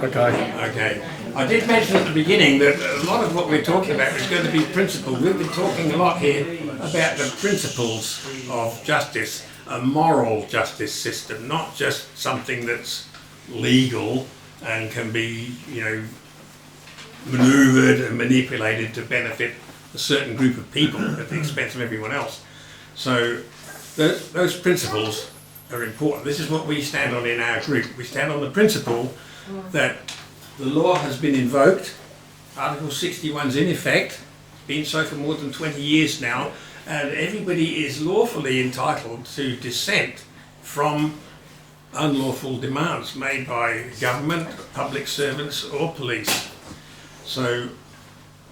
Okay. Okay. I did mention at the beginning that a lot of what we're talking about is going to be principles. We've been talking a lot here about the principles of justice, a moral justice system, not just something that's legal and can be, manoeuvred and manipulated to benefit a certain group of people at the expense of everyone else. So those principles are important. This is what we stand on in our group. We stand on the principle that the law has been invoked. Article 61's in effect, been so for more than 20 years now, and everybody is lawfully entitled to dissent from unlawful demands made by government, public servants or police. So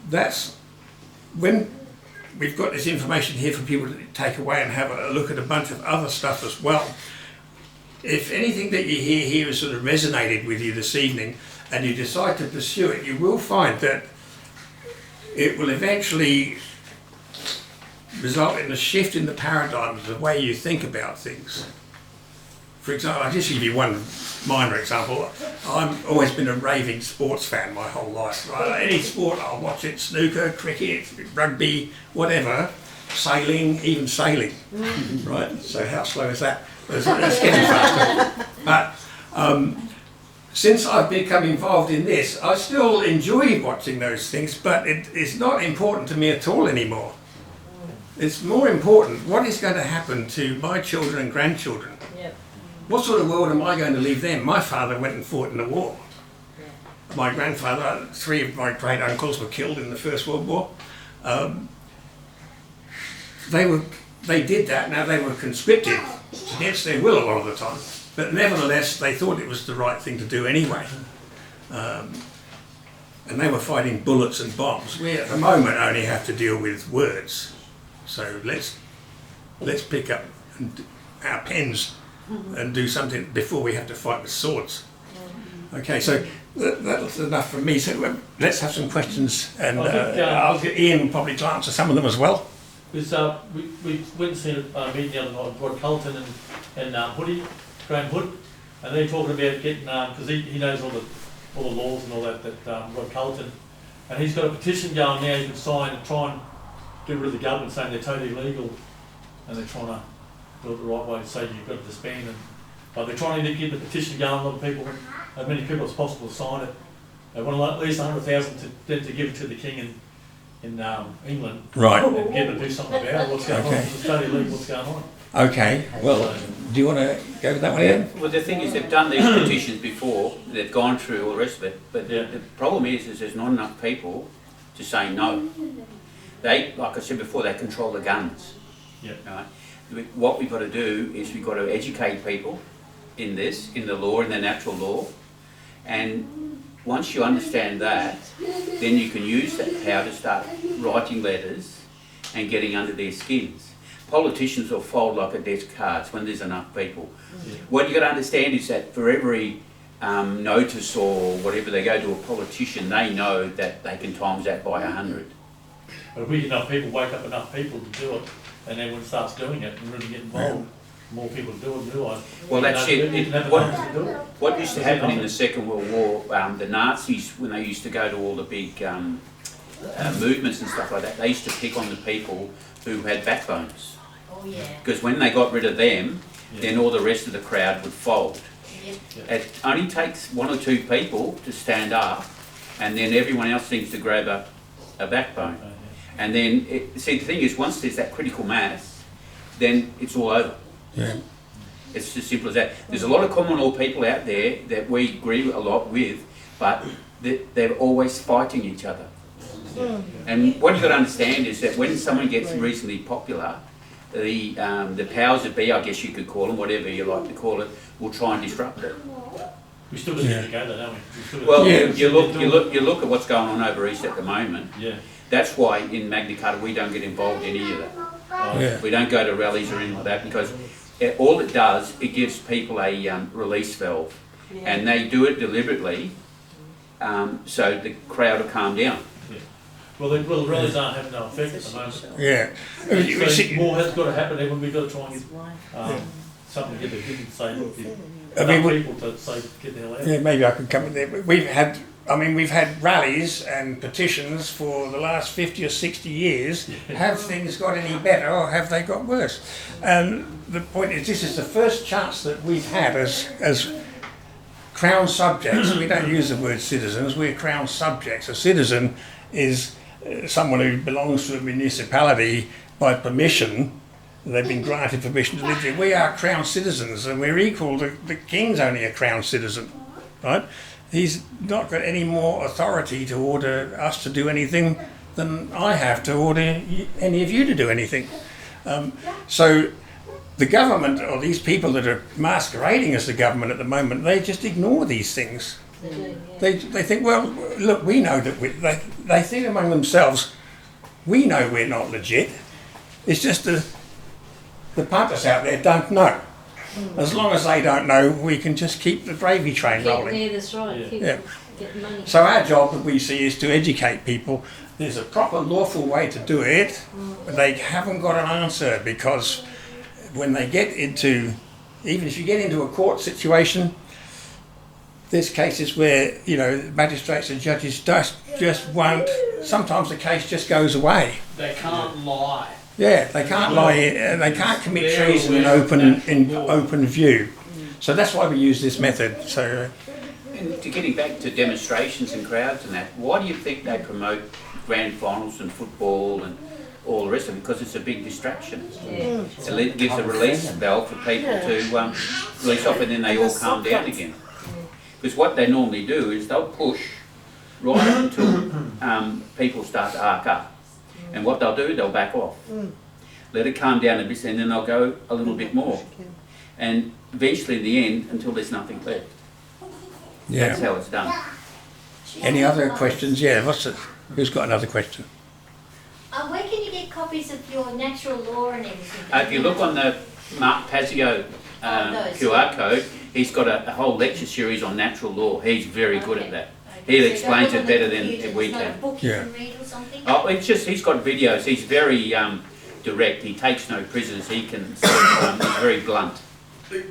that's when we've got this information here for people to take away and have a look at a bunch of other stuff as well. If anything that you hear here has sort of resonated with you this evening and you decide to pursue it, you will find that it will eventually result in a shift in the paradigm of the way you think about things. For example, I'll just give you one minor example. I've always been a raving sports fan my whole life. Right? Any sport, I'll watch it: snooker, cricket, rugby, whatever, sailing, even sailing. Right? So how slow is that? It's getting faster. But since I've become involved in this, I still enjoy watching those things, but it's not important to me at all anymore. It's more important what is going to happen to my children and grandchildren. Yep. What sort of world am I going to leave them? My father went and fought in the war. My grandfather, 3 of my great uncles were killed in the First World War. They did that. Now they were conscripted against their will a lot of the time, but nevertheless they thought it was the right thing to do anyway. And they were fighting bullets and bombs. We at the moment only have to deal with words. So let's pick up our pens and do something before we have to fight with swords. Okay, so that's enough from me. So let's have some questions, and I'll get Ian probably to answer some of them as well. Because we went and seen a meeting the other night with Rod Carlton and Graham Hood, and they're talking about getting, because he knows all the laws and all that Rod Carlton, and he's got a petition going now you can sign and try and do with the government saying they're totally illegal, and they're trying to do it the right way, say you've got to disband them. But they're trying to get the petition going, a lot of people, as many people as possible to sign it. They want at least 100,000 to give it to the King in England. Right. And get to do something about it, what's going on. It's totally illegal what's going on. Okay, well, do you want to go with that one, Ian? Well, the thing is, they've done these petitions before, they've gone through all the rest of it, but the problem is there's not enough people to say no. They, like I said before, they control the guns. Yeah. Right? What we've got to do is we've got to educate people in this, in the law, in the natural law, and once you understand that, then you can use that power to start writing letters and getting under their skins. Politicians will fold like a deck of cards when there's enough people. Yeah. What you got to understand is that for every notice or whatever they go to a politician, they know that they can times that by 100. But if we get enough people, wake up enough people to do it, and everyone starts doing it and really get involved, more people do it and realise. Well, that's it. What used to happen in the There's Second World War, the Nazis, when they used to go to all the big movements and stuff like that, they used to pick on the people who had backbones. Oh yeah. Because when they got rid of them, then all the rest of the crowd would fold. Yep. It only takes 1 or 2 people to stand up, and then everyone else seems to grab a backbone. And then, see, the thing is, once there's that critical mass, then it's all over. Yeah. It's as simple as that. There's a lot of common law people out there that we agree a lot with, but they're always fighting each other. And what you've got to understand is that when someone gets reasonably popular, the powers that be, I guess you could call them, whatever you like to call it, will try and disrupt it. We still got to get together, don't we? Well, you look at what's going on over east at the moment. Yeah. That's why in Magna Carta we don't get involved in any of that. Yeah. We don't go to rallies or anything like that, because all it does, it gives people a release valve, and they do it deliberately so the crowd will calm down. Yeah. Well, the rallies aren't having no effect at the moment. Yeah. So more has got to happen. Then we've got to try and get something together. People say, look, enough people to say get the hell out. Yeah, maybe I could come in there. We've had rallies and petitions for the last 50 or 60 years. Have things got any better or have they got worse? And the point is, this is the first chance that we've had as Crown subjects. We don't use the word citizens, we're Crown subjects. A citizen is someone who belongs to a municipality by permission. They've been granted permission to live there. We are Crown citizens and we're equal. The King's only a Crown citizen, right? He's not got any more authority to order us to do anything than I have to order any of you to do anything. So the government, or these people that are masquerading as the government at the moment, they just ignore these things. They think, well, look, we know that they think among themselves, we know we're not legit. It's just the punters out there don't know. As long as they don't know, we can just keep the gravy train rolling. Yeah, that's right. Yeah. Get money. So our job that we see is to educate people. There's a proper lawful way to do it, but they haven't got an answer, because when they get into, even if you get into a court situation, there's cases where, you know, magistrates and judges just won't, sometimes the case just goes away. They can't lie. Yeah, they can't lie, they can't commit treason in open view. So that's why we use this method. So, And to getting back to demonstrations and crowds and that, why do you think they promote grand finals and football and all the rest of it? Because it's a big distraction. Yeah. It gives a release valve for people to release off, and then they all calm down again. Because what they normally do is they'll push right until people start to arc up. And what they'll do, they'll back off. Let it calm down a bit, and then they'll go a little bit more. And eventually in the end, until there's nothing left. That's yeah. how it's done. Any other questions? Yeah, who's got another question? Where can you get copies of your natural law and everything? If you look on the Mark Pazio QR code, he's got a whole lecture series on natural law. He's very good at that. He'll explain it better than we can. A book you can read or something? Oh, it's just, he's got videos. He's very direct. He takes no prisoners. He can, he's very blunt.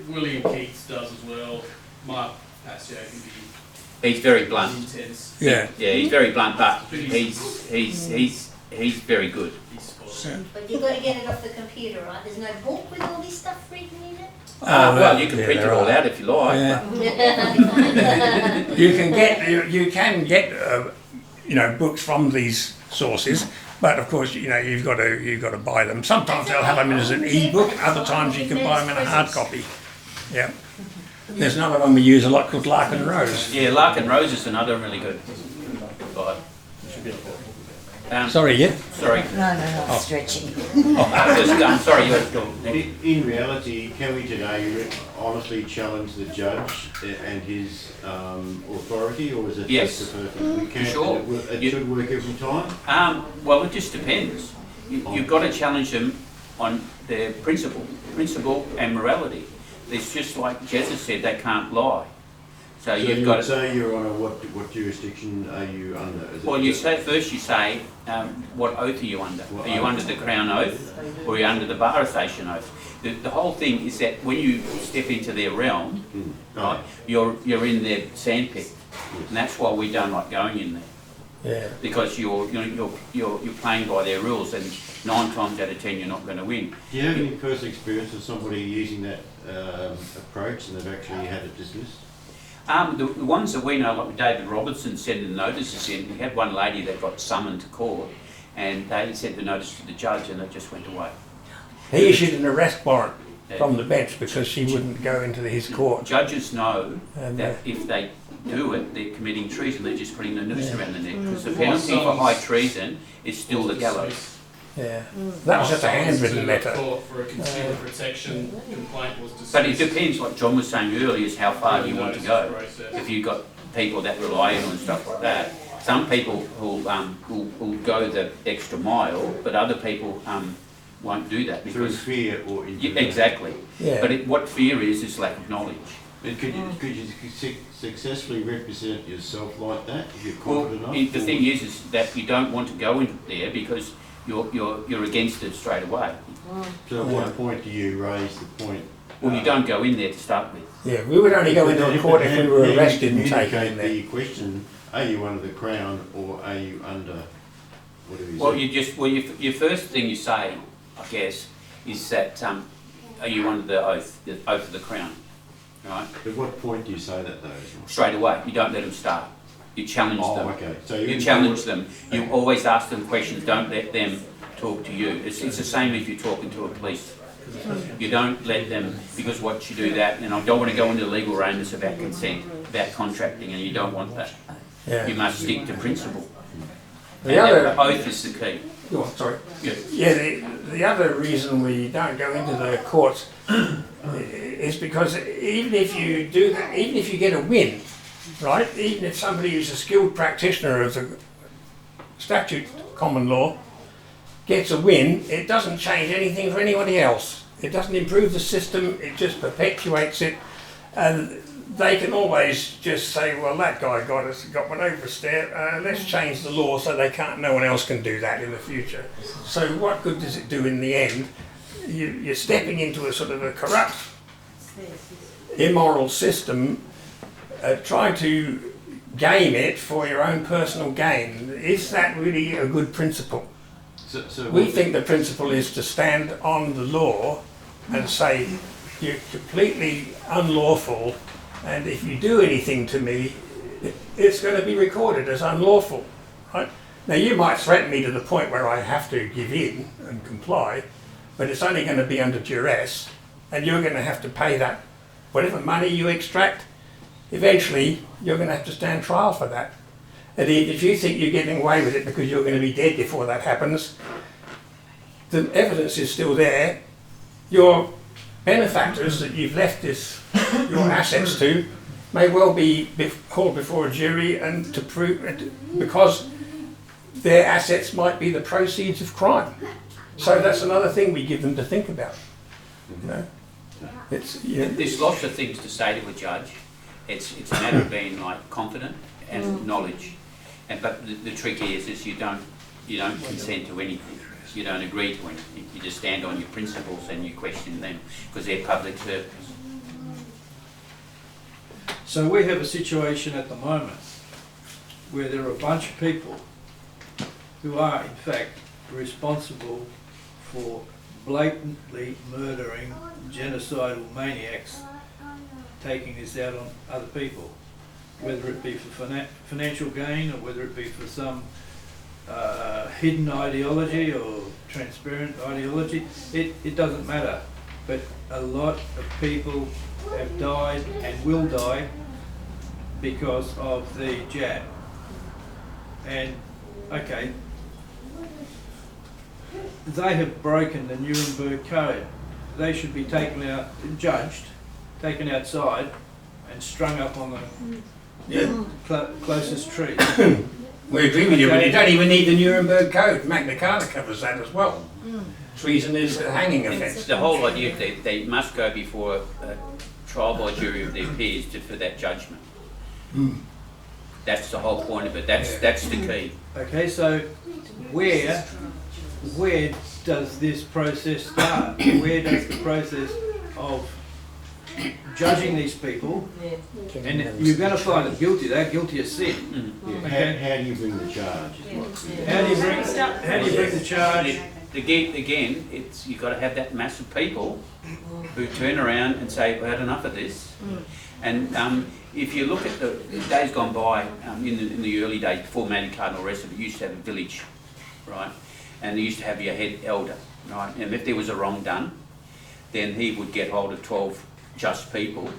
William Keats does as well. Mark Passio can He's very be blunt. intense. Yeah. Yeah, he's very blunt, but he's very good. He's spot But you've got to get it off the computer, right? There's no book with all this stuff written in it? Well, you can print it all out if you like. Yeah. But You can get you know, books from these sources, but of course, you know, you've got to buy them. Sometimes they'll have them as an e-book. Other times you can buy them in a hard copy. Yeah. There's another one we use a lot called Lark and Rose. yeah, Lark and Rose is another really good buy. Sorry, yeah. Sorry. No, I'm stretching. Sorry, you were going. In reality, can we today honestly challenge the judge and his authority, or is it Yes. just the person? We can't. Sure. It should work every time. Well, it just depends. You've got to challenge them on their principle and morality. It's just like Jez has said, they can't lie. So you've got to say, Your Honour, what jurisdiction are you under? Is well, it you just- say first. You say, what oath are you under? Are you under the Crown Oath, or are you under the Bar Association Oath? The whole thing is that when you step into their realm, right, you're in their sandpit, and that's why we don't like going in there. Yeah. Because you're playing by their rules, and 9 times out of 10 you're not going to win. Do you have any personal experience of somebody using that approach and they've actually had it dismissed? The ones that we know, like David Robertson sending the notices in, we had one lady that got summoned to court, and they sent the notice to the judge, and it just went away. He issued an arrest warrant from the bench because she wouldn't go into his court. Judges know And, that if they do it, they're committing treason. They're just putting the noose around the neck, because the penalty for high treason is still the gallows. Yeah. That was just a handwritten letter. Court for a consumer protection complaint was dismissed. But it depends, like John was saying earlier, is how far you want to go. If you've got people that rely on and stuff like that, some people will go the extra mile, but other people won't do that Through because fear or yeah, exactly. Yeah. But what fear is lack of knowledge. And could you successfully represent yourself like that if you're Well, confident enough? the thing is that you don't want to go in there because you're against it straight away. So at what point do you raise the point Well, you don't go in there to start with. Yeah, we would only go into a court if we were arrested and taken in there. The question, are you under the Crown or are you under, whatever you Well, say? your first thing you say, I guess, is that are you under the oath of the Crown, right? At what point do you say that though? Straight away, you don't let them start. You challenge them. Okay. So You challenge them. You always ask them questions. Don't let them talk to you. It's the same if you're talking to a police. You don't let them, because once you do that, and I don't want to go into the legal realm, it's about consent, about contracting, and you don't want that. Yeah. You must stick to principle. The other, Oath is the key. go on, sorry. Yeah. Yeah, the other reason we don't go into the courts is because even if you do that, even if you get a win, right, even if somebody who's a skilled practitioner of the statute common law gets a win, it doesn't change anything for anybody else. It doesn't improve the system, it just perpetuates it. And they can always just say, well, that guy got one over us there, let's change the law so no one else can do that in the future. So what good does it do in the end? You're stepping into a sort of a corrupt, immoral system, trying to game it for your own personal gain. Is that really a good principle? So We think the principle is to stand on the law and say, you're completely unlawful, and if you do anything to me, it's going to be recorded as unlawful. Right? Now, you might threaten me to the point where I have to give in and comply, but it's only going to be under duress, and you're going to have to pay that, whatever money you extract, eventually you're going to have to stand trial for that. And if you think you're getting away with it because you're going to be dead before that happens, the evidence is still there. Your benefactors that you've left your assets to may well be called before a jury and to prove because their assets might be the proceeds of crime. So that's another thing we give them to think about. You know, There's lots of things to say to a judge. It's a matter of being like confident and knowledge. But the trick is you don't consent to anything. You don't agree to anything. You just stand on your principles and you question them because they're public service. So we have a situation at the moment where there are a bunch of people who are in fact responsible for blatantly murdering genocidal maniacs, taking this out on other people, whether it be for financial gain or whether it be for some hidden ideology or transparent ideology. It doesn't matter. But a lot of people have died and will die because of the jab. And okay, they have broken the Nuremberg Code. They should be taken out, judged, taken outside and strung up on the closest tree. we agree with you, but you don't even need the Nuremberg Code. Magna Carta covers that as well. Treason is a hanging offence. The whole idea they must go before a trial by jury of their peers for that judgment. That's the whole point of it. That's the key. Okay, so where does this process start? Where does the process of judging these people, and you're going to find them guilty, they're guilty of sin. Okay. How do you bring the charge? How do you bring the charge? Again, you've got to have that mass of people who turn around and say, we've had enough of this. And if you look at the days gone by, in the early days, before Magna Carta and all the rest of it, you used to have a village, right? And they used to have your head elder, right? And if there was a wrong done, then he would get hold of 12 just people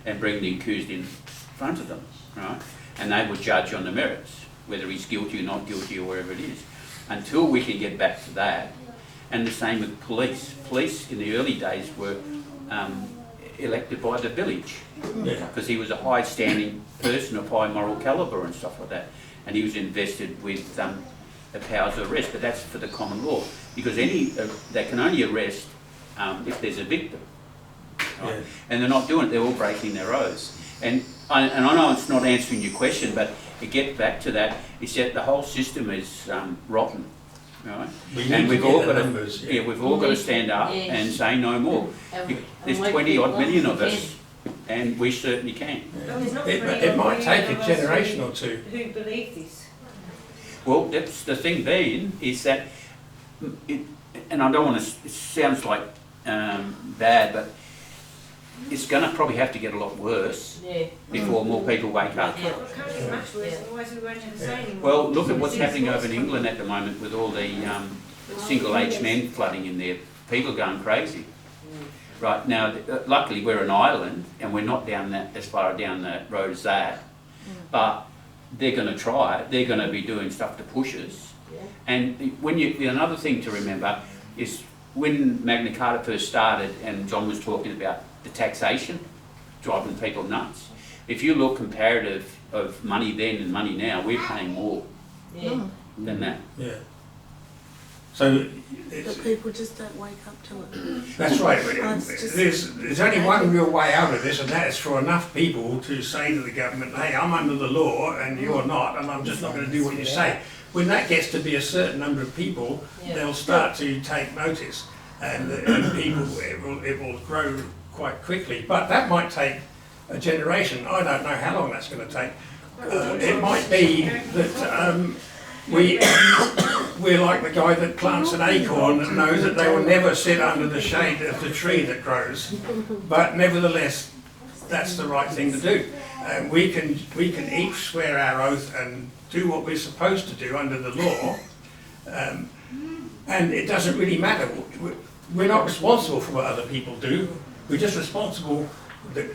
and bring the accused in front of them, right? And they would judge on the merits, whether he's guilty or not guilty or wherever it is. Until we can get back to that. And the same with police. Police in the early days were elected by the village because he was a high standing person of high moral calibre and stuff like that. And he was invested with the powers of arrest, but that's for the common law because they can only arrest if there's a victim. Right? Yeah. And they're not doing it, they're all breaking their oaths. And I know it's not answering your question, but to get back to that, it's that the whole system is rotten. right? We need And to we've get all the got to, numbers, yeah, we've all got to stand up Yes. and say no more. There's 20 odd million of us, and we certainly can. It might take a generation or two. Who believe this? Well, that's the thing being is that, and I don't want to, it sounds like bad, but it's going to probably have to get a lot worse Yeah. before more people wake up. Yeah. Well, it can't get much worse, otherwise we won't have a say anymore. Well, look at what's happening over in England at the moment with all the single-aged men flooding in there. People are going crazy. Right, now, luckily we're an island and we're not down that as far down the road as that, but they're going to try it. They're going to be doing stuff to push us. And when another thing to remember is when Magna Carta first started and John was talking about the taxation driving people nuts. If you look comparative of money then and money now, we're paying more than that. Yeah. So But it's, people just don't wake up to it. that's right. It's just- There's only one real way out of this, and that is for enough people to say to the government, hey, I'm under the law and you're not, and I'm just not going to do what you say. When that gets to be a certain number of people, they'll start to take notice, and people, it will grow quite quickly. But that might take a generation. I don't know how long that's going to take. It might be that we're like the guy that plants an acorn and knows that they will never sit under the shade of the tree that grows, but nevertheless, that's the right thing to do. We can each swear our oath and do what we're supposed to do under the law, and it doesn't really matter. We're not responsible for what other people do. We're just responsible.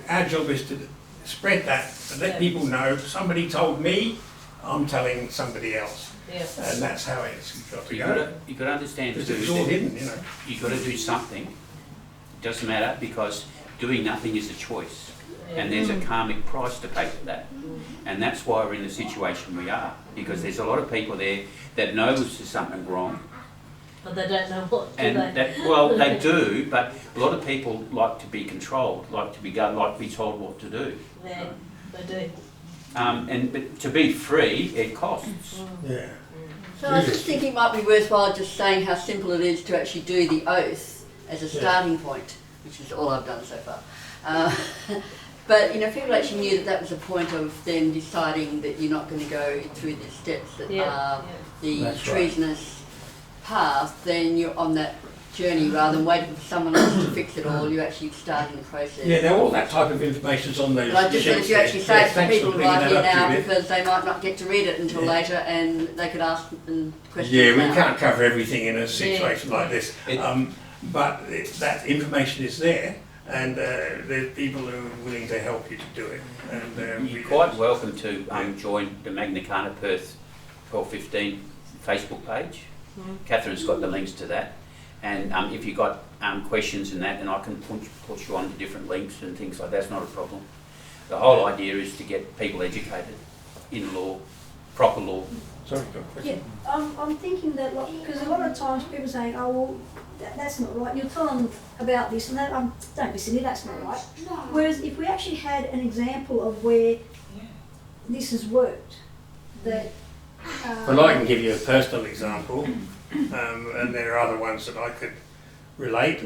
Our job is to spread that and let people know. Somebody told me, I'm telling somebody else. And that's how it's got to go. You've got to understand too, Because it's all hidden, you know. you've got to do something. It doesn't matter because doing nothing is a choice. And there's a karmic price to pay for that. And that's why we're in the situation we are. Because there's a lot of people there that know there's something wrong. But they don't know what, do And they? that, well, they do, but a lot of people like to be controlled, like to be told what to do. Yeah, they do. But to be free, it costs. Yeah. So I was just thinking it might be worthwhile just saying how simple it is to actually do the oath as a starting point, which is all I've done so far. But if people actually knew that that was a point of then deciding that you're not going to go through the steps that are the That's right. treasonous path, then you're on that journey rather than waiting for someone else to fix it all. You're actually starting the process. Yeah, now all that type of information's on those But I just thought sheets if you actually there. say it to Thanks for people bringing right that here up, now, Judith. because they might not get to read it until later, and they could ask and question. Yeah, we now. can't cover everything in a situation like this. It- But that information is there, and there's people who are willing to help you to do it. And You're quite welcome to join the Magna Carta Perth 1215 Facebook page. Catherine's got the links to that. And if you've got questions and that, then I can push you on to different links and things like that. That's not a problem. The whole idea is to get people educated in law, proper law. Sorry, got a question. Yeah, I'm thinking that, because a lot of times people say, oh, well, that's not right, you'll tell them about this and that, don't be silly, that's not right. Whereas if we actually had an example of where this has worked, that... Well, I can give you a personal example, and there are other ones that I could relate.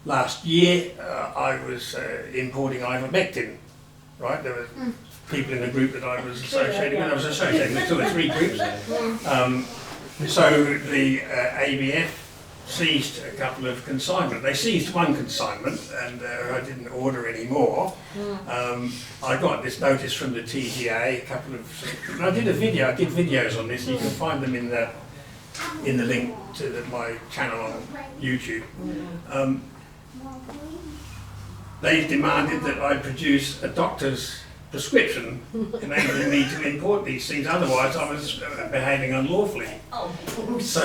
Last year, I was importing ivermectin, right? There were people in the group that I was associated with. I was associated with 2 or 3 groups. So the ABF seized a couple of consignment. They seized one consignment, and I didn't order any more. I got this notice from the TGA. I did videos on this. You can find them in the link to my channel on YouTube. They demanded that I produce a doctor's prescription enabling me to import these things, otherwise I was behaving unlawfully. So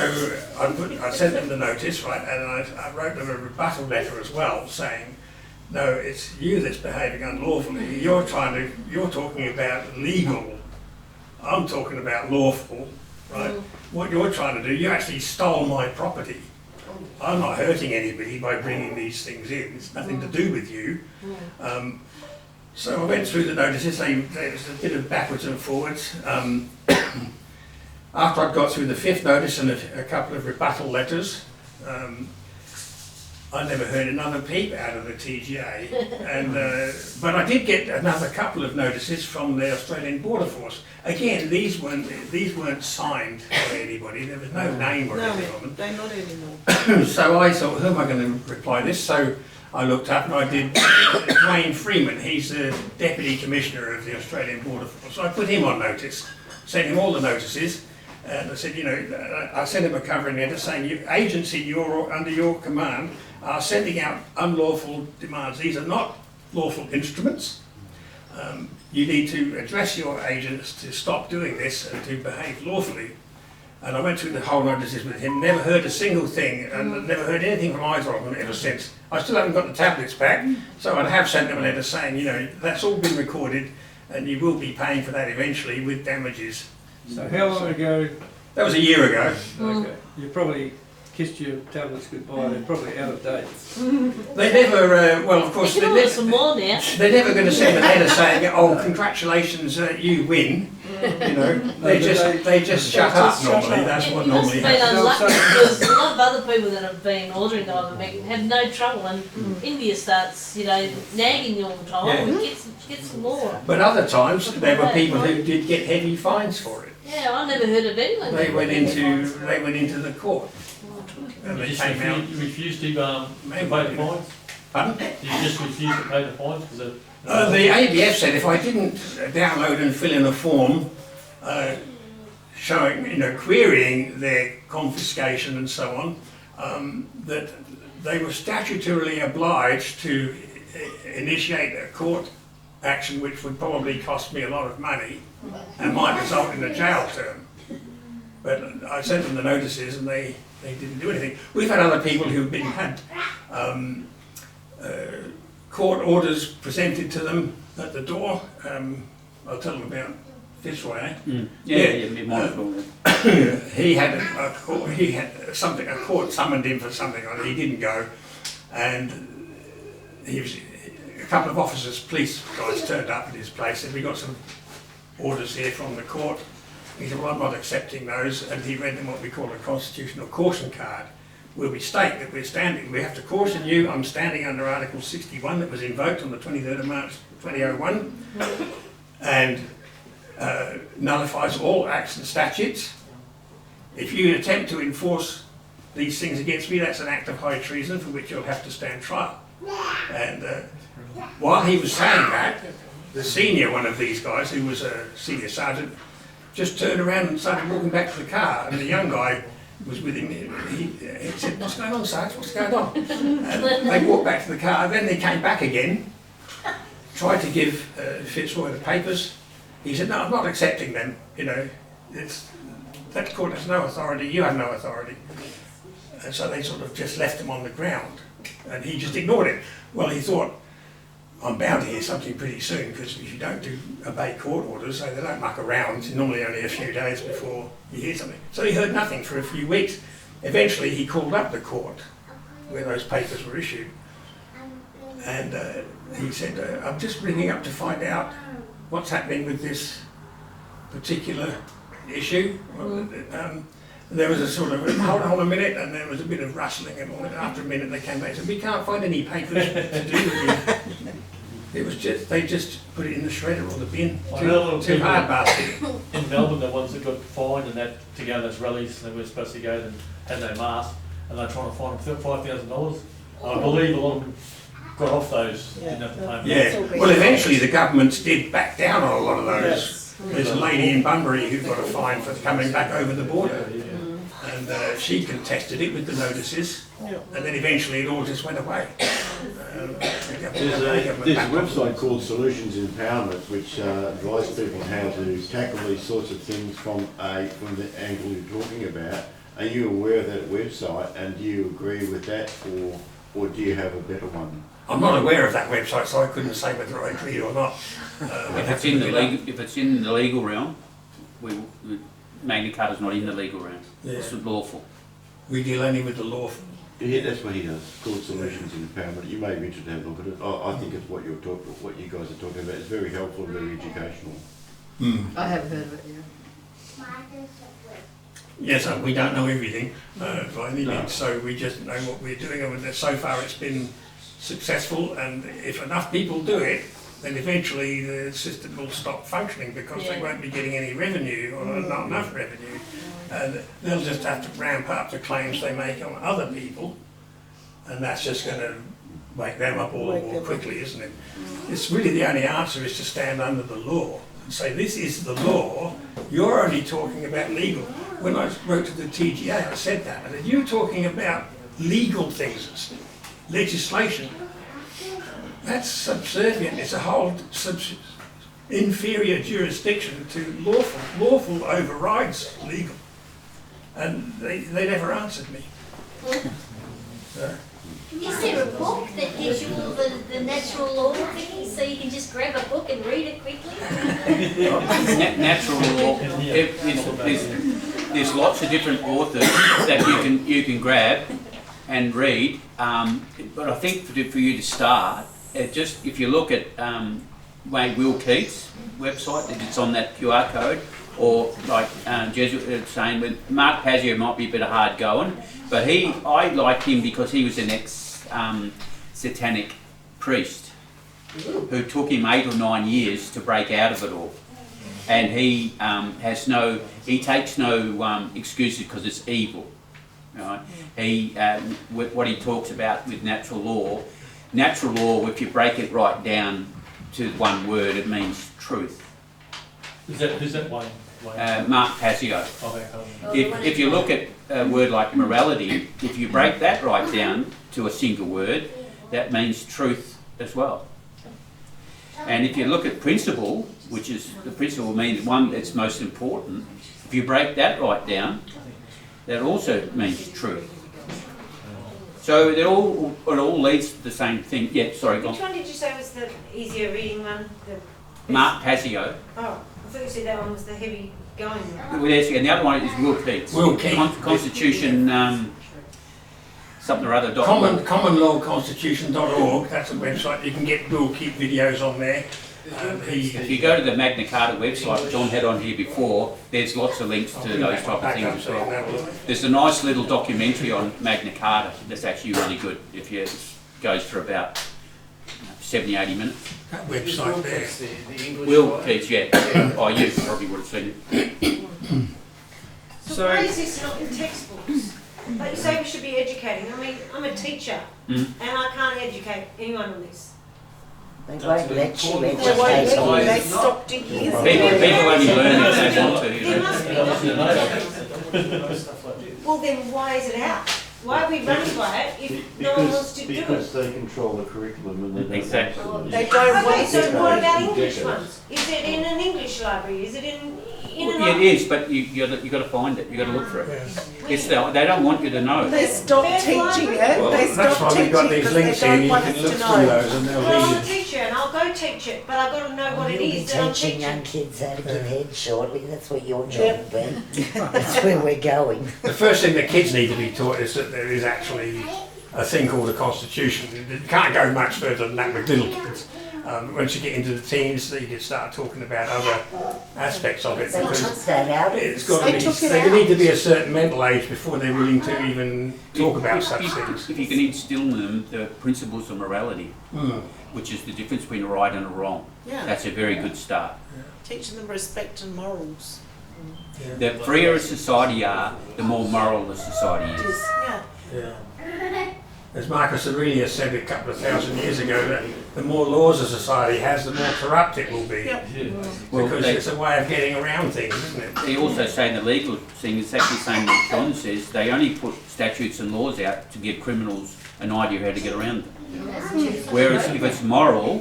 I sent them the notice, right, and I wrote them a rebuttal letter as well, saying, no, it's you that's behaving unlawfully. You're talking about legal. I'm talking about lawful, right? What you're trying to do, you actually stole my property. I'm not hurting anybody by bringing these things in. It's nothing to do with you. So I went through the notices. There was a bit of backwards and forwards. after I'd got through the 5th notice and a couple of rebuttal letters, I never heard another peep out of the TGA, and but I did get another couple of notices from the Australian Border Force. Again, these weren't signed by anybody. There was no name or anything on them. they're not anymore. So I thought, who am I going to reply this? So I looked up and I did Wayne Freeman. He's the Deputy Commissioner of the Australian Border Force. So I put him on notice, sent him all the notices, and I said, you know, I sent him a covering letter saying, agency under your command are sending out unlawful demands. These are not lawful instruments. You need to address your agents to stop doing this and to behave lawfully. And I went through the whole notices with him, never heard a single thing, and never heard anything from either of them ever since. I still haven't got the tablets back, so I have sent them a letter saying, you know, that's all been recorded, and you will be paying for that eventually with damages. So how long ago? That was a year ago. Okay. You probably kissed your tablets goodbye. They're probably out of date. They never, well, of course, You can order some more now. they're never going to send a letter saying, "Oh, congratulations, you win." You know, they just shut up normally. That's what You must normally have been happens. unlucky because a lot of other people that have been ordering them have had no trouble, and India starts, you know, nagging you all the time. Yeah. Get some more. But other times there were people who did get heavy fines for it. Yeah, I never heard of anyone. They went into the court. And You they just came out. refused to pay the fines? Pardon? You just refused to pay the fines because The ABF said if I didn't download and fill in a form showing, you know, querying their confiscation and so on, that they were statutorily obliged to initiate a court action which would probably cost me a lot of money and might result in a jail term. But I sent them the notices and they didn't do anything. We've had other people who've had court orders presented to them at the door. I'll tell them about Fitzroy. He had a court summoned him for something, or he didn't go, and a couple of officers, police guys, turned up at his place and we got some orders here from the court. He said, well, I'm not accepting those, and he read them what we call a constitutional caution card, where we state that we have to caution you, I'm standing under Article 61 that was invoked on the 23rd of March 2001, and nullifies all acts and statutes. If you attempt to enforce these things against me, that's an act of high treason for which you'll have to stand trial. And while he was saying that, the senior one of these guys, who was a senior sergeant, just turned around and started walking back to the car, and the young guy was with him. He said, "What's going on, Sarge? What's going on?" And they walked back to the car, then they came back again, tried to give Fitzroy the papers. He said, "No, I'm not accepting them, you know, that court has no authority, you have no authority." And so they sort of just left him on the ground, and he just ignored it. Well, he thought, I'm bound to hear something pretty soon, because if you don't obey court orders, so they don't muck around, it's normally only a few days before you hear something. So he heard nothing for a few weeks. Eventually he called up the court where those papers were issued, and he said, I'm just ringing up to find out what's happening with this particular issue. There was a sort of, hold on a minute, and there was a bit of rustling, and all that. After a minute they came back and said, we can't find any papers to do with you. It was just, they just put it in the shredder or the bin. Too hard basket. in Melbourne, the ones that got fined and that to go to those rallies, they were supposed to go and had no mask, and they're trying to fine them $5,000. I believe a lot of them got off those, didn't have to pay. Yeah, well eventually the governments did back down on a lot of those. There's a lady in Bunbury who got a fine for coming back over the border. And she contested it with the notices, and then eventually it all just went away. There's a website called Solutions Empowerment, which advises people how to tackle these sorts of things from the angle you're talking about. Are you aware of that website, and do you agree with that, or do you have a better one? I'm not aware of that website, so I couldn't say whether I agree or not. If it's in the legal realm, Magna Carta's not in the legal realm. Yeah. It's lawful. We deal only with the lawful. Yeah, that's what he does. It's called Solutions in Empowerment. You may be interested to have a look at it. I think it's what you guys are talking about. It's very helpful, very educational. I have heard of it, yeah. Yes, we don't know everything by any means, so we just know what we're doing, and so far it's been successful, and if enough people do it, then eventually the system will stop functioning because they won't be getting any revenue or not enough revenue, and they'll just have to ramp up the claims they make on other people, and that's just going to wake them up all the more quickly, isn't it? It's really the only answer is to stand under the law and say this is the law, you're only talking about legal. When I wrote to the TGA I said that, I said you're talking about legal things, legislation. That's subservient, it's a whole inferior jurisdiction to lawful. Lawful overrides legal. And they never answered me. Is there a book that gives you all the natural law thingy so you can just grab a book and read it quickly? Natural law, there's lots of different authors that you can grab and read, but I think for you to start, if you look at Will Keith's website, that it's on that QR code, or like Jesuit saying, but Mark Pazio might be a bit hard going, but I liked him because he was an ex-satanic priest who took him 8 or 9 years to break out of it all, and he takes no excuses because it's evil. Right? What he talks about with natural law, if you break it right down to one word, it means truth. Who's that Wayne? Mark Pazio. Okay. If you look at a word like morality, if you break that right down to a single word, that means truth as well. And if you look at principle, which is the principle means one that's most important, if you break that right down, that also means truth. So it all leads to the same thing. Yeah, sorry, go on. Which one did you say was the easier reading one? Mark Pazio. Oh, I thought you said that one was the heavy going one. Well, and the other one is Will Keith's. Will Keith. Constitution, something or other. Commonlawconstitution.org, that's a website. You can get Will Keith videos on there. If you go to the Magna Carta website, John had on here before, there's lots of links to those type of things as well. There's a nice little documentary on Magna Carta that's actually really good. It goes for about 70, 80 minutes. That website there. The English Will one. Keith, yeah. Oh, you probably would have seen it. So why is this not in textbooks? Like you say we should be educating. I mean, I'm a teacher and I can't educate anyone on this. They won't let you They educate won't let on you. it. They stopped it years ago. People only learn if they want to. There must be. Well then why is it out? Why are we running by it if no one wants to do it? Because they control the curriculum and they don't Exactly. want to. They don't Okay, want so to. what about English ones? Is it in an English library? Is it in Yeah, it is, but you got to find it. You got to look for it. They don't want you to know. They stop teaching it. Well, They that's stop why we've got teaching these because links they here, don't you want can us look to through know. those and they'll Well, I'm read a teacher and I'll go teach it, but I've got to know what it You'll be is that I'm teaching teaching. young kids how to give head shortly. That's what your job will be. That's where we're going. The first thing the kids need to be taught is that there is actually a thing called a constitution. You can't go much further than that with little kids. Once you get into the teens, you can start talking about other aspects of it. They Because took that out. it's got to They be, took it they out. need to be a certain mental age before they're willing to even talk about such things. If you can instill in them the principles of morality, which is the difference between a right and a wrong, Yeah. that's a very good start. Teaching them respect and morals. The freer a society are, the more moral the society is. Yeah. Yeah. As Marcus Aurelius said a couple of thousand years ago, that the more laws a society has, the more corrupt it will be. Yep. Well, Because they- it's a way of getting around things, isn't it? They also say in the legal thing, exactly the same what John says, they only put statutes and laws out to give criminals an idea how to get around them. Whereas if it's moral,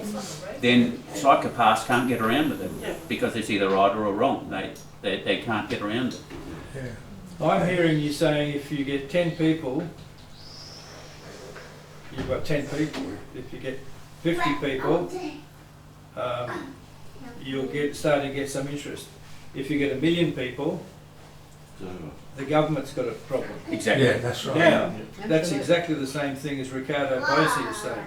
then psychopaths can't get around with it because it's either right or wrong. They can't get around it. I'm hearing you saying if you get 10 people, you've got 10 people. If you get 50 people, you'll start to get some interest. If you get 1 million people, the government's got a problem. Exactly. Yeah, that's right. Now, that's exactly the same thing as Ricardo Bosi is saying.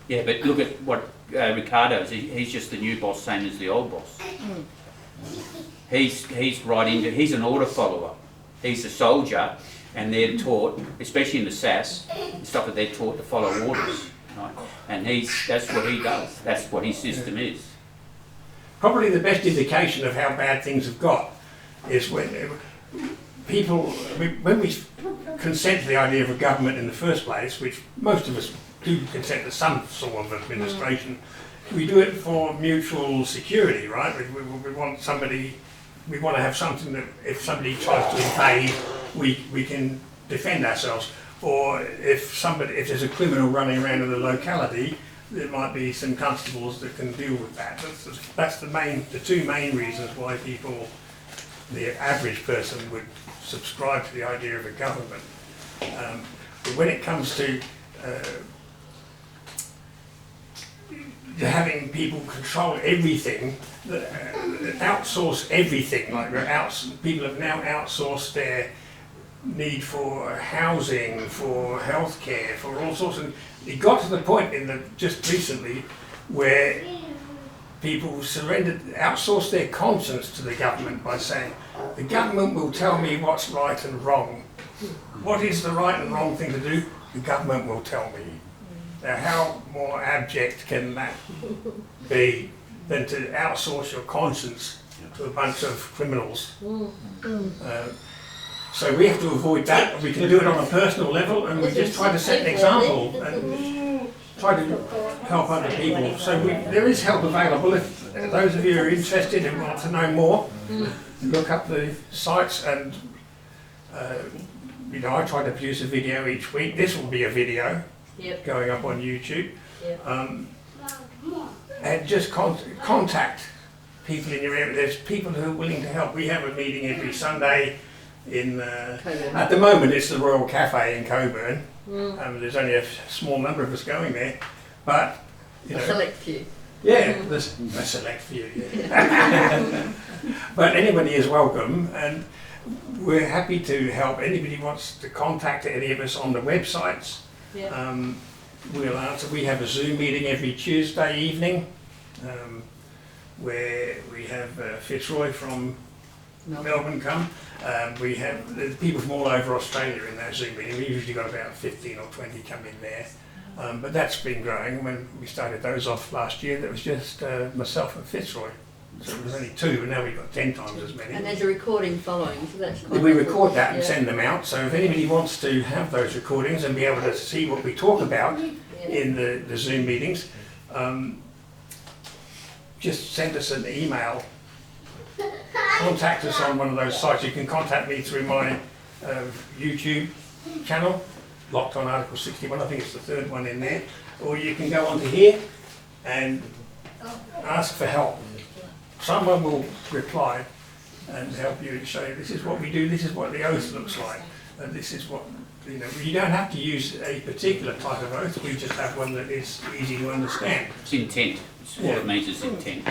Yeah, but look at what Ricardo is. He's just the new boss, same as the old boss. he's right into, he's an order follower. He's a soldier, and they're taught, especially in the SAS, and stuff that they're taught to follow orders, right? And that's what he does. That's what his system is. Probably the best indication of how bad things have got is when when we consent to the idea of a government in the first place, which most of us do consent to some sort of administration, we do it for mutual security, right? We want somebody, we want to have something that if somebody tries to invade, we can defend ourselves. Or if there's a criminal running around in the locality, there might be some constables that can deal with that. That's the two main reasons why people, the average person, would subscribe to the idea of a government. But when it comes to having people control everything, outsource everything, like people have now outsourced their need for housing, for healthcare, for all sorts of. It got to the point just recently where people outsourced their conscience to the government by saying, the government will tell me what's right and wrong. What is the right and wrong thing to do? The government will tell me. Now, how more abject can that be than to outsource your conscience to a bunch of criminals? So we have to avoid that. We can do it on a personal level, and we just try to set an example and try to help other people. So there is help available. If those of you who are interested and want to know more, look up the sites, and I try to produce a video each week. This will be a video going up on YouTube. And just contact people in your area. There's people who are willing to help. We have a meeting every Sunday at the moment it's the Royal Cafe in Coburn. There's only a small number of us going there, but a select few. Yeah, there's a select few. Yeah. But anybody is welcome, and we're happy to help. Anybody wants to contact any of us on the websites. We'll answer. We have a Zoom meeting every Tuesday evening where we have Fitzroy from Melbourne come. We have people from all over Australia in that Zoom meeting. We usually got about 15 or 20 come in there. But that's been growing. When we started those off last year, there was just myself and Fitzroy. So it was only 2, and now we've got 10 times as many. And there's a recording following, so that's quite we record that and send them out. So if anybody wants to have those recordings and be able to see what we talk about in the Zoom meetings, just send us an email. Contact us on one of those sites. You can contact me through my YouTube channel, Locked on Article 61, I think it's the 3rd one in there. Or you can go onto here and ask for help. Someone will reply and help you and show you this is what we do, this is what the oath looks like, and this is what, you don't have to use a particular type of oath, we just have one that is easy to understand. It's intent. All it means is intent.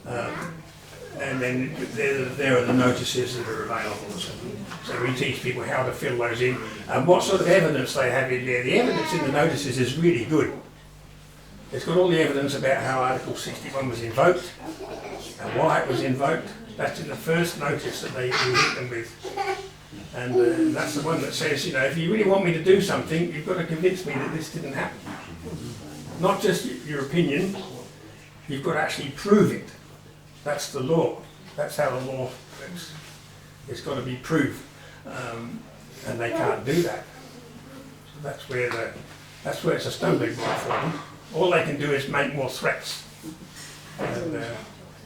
And then there are the notices that are available. So we teach people how to fill those in and what sort of evidence they have in there. The evidence in the notices is really good. It's got all the evidence about how Article 61 was invoked and why it was invoked. That's in the first notice that we hit them with. And that's the one that says, if you really want me to do something, you've got to convince me that this didn't happen. Not just your opinion, you've got to actually prove it. That's the law. That's how the law works. It's got to be proved, and they can't do that. So that's where it's a stumbling block for them. All they can do is make more threats, and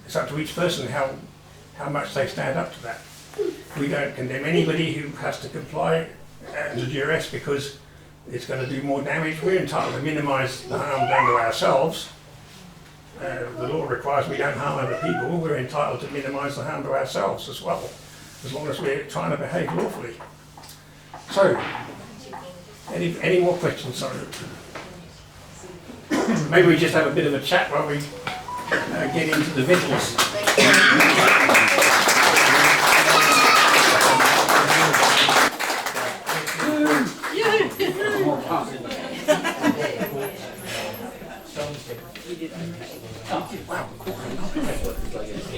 it's up to each person how much they stand up to that. We don't condemn anybody who has to comply under duress because it's going to do more damage. We're entitled to minimise the harm done to ourselves. The law requires we don't harm other people. We're entitled to minimise the harm to ourselves as well, as long as we're trying to behave lawfully. So, any more questions? Sorry. Maybe we just have a bit of a chat while we get into the victuals.